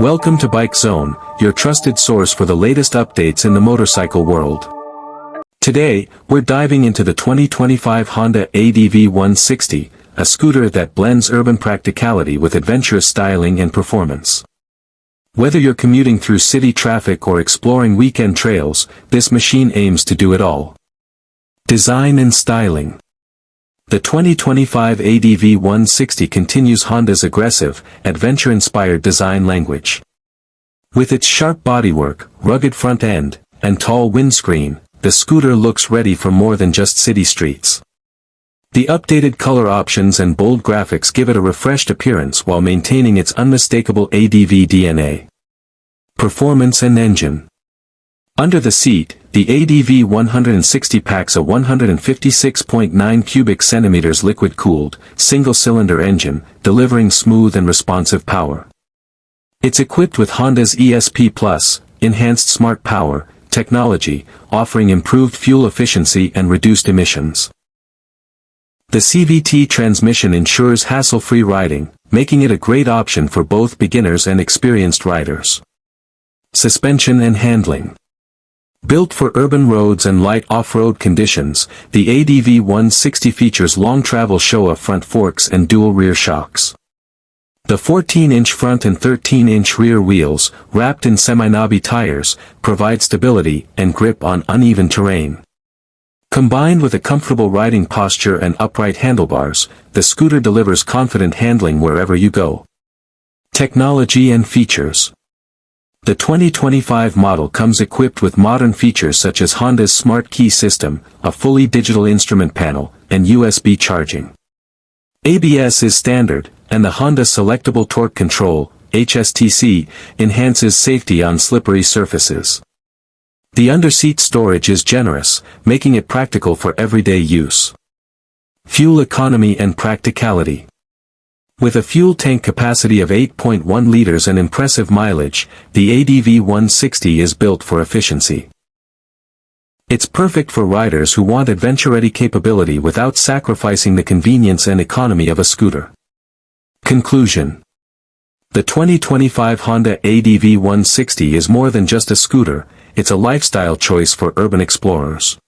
Welcome to Bike Zone, your trusted source for the latest updates in the motorcycle world. Today, we're diving into the 2025 Honda ADV 160, a scooter that blends urban practicality with adventurous styling and performance. Whether you're commuting through city traffic or exploring weekend trails, this machine aims to do it all. Design and styling. The 2025 ADV 160 continues Honda's aggressive, adventure-inspired design language. With its sharp bodywork, rugged front end, and tall windscreen, the scooter looks ready for more than just city streets. The updated color options and bold graphics give it a refreshed appearance while maintaining its unmistakable ADV DNA. Performance and engine. Under the seat, the ADV 160 packs a 156.9 cubic centimeters liquid-cooled, single-cylinder engine, delivering smooth and responsive power. It's equipped with Honda's ESP+, enhanced smart power, technology, offering improved fuel efficiency and reduced emissions. The CVT transmission ensures hassle-free riding, making it a great option for both beginners and experienced riders. Suspension and handling. Built for urban roads and light off-road conditions, the ADV 160 features long travel Showa front forks and dual rear shocks. The 14-inch front and 13-inch rear wheels, wrapped in semi-knobby tires, provide stability and grip on uneven terrain. Combined with a comfortable riding posture and upright handlebars, the scooter delivers confident handling wherever you go. Technology and features. The 2025 model comes equipped with modern features such as Honda's Smart Key system, a fully digital instrument panel, and USB charging. ABS is standard, and the Honda Selectable Torque Control, HSTC, enhances safety on slippery surfaces. The underseat storage is generous, making it practical for everyday use. Fuel economy and practicality. With a fuel tank capacity of 8.1 liters and impressive mileage, the ADV 160 is built for efficiency. It's perfect for riders who want adventure-ready capability without sacrificing the convenience and economy of a scooter. Conclusion. The 2025 Honda ADV 160 is more than just a scooter, it's a lifestyle choice for urban explorers.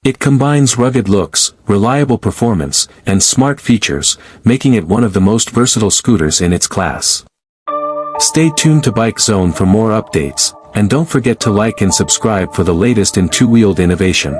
It combines rugged looks, reliable performance, and smart features, making it one of the most versatile scooters in its class. Stay tuned to Bike Zone for more updates, and don't forget to like and subscribe for the latest in two-wheeled innovation.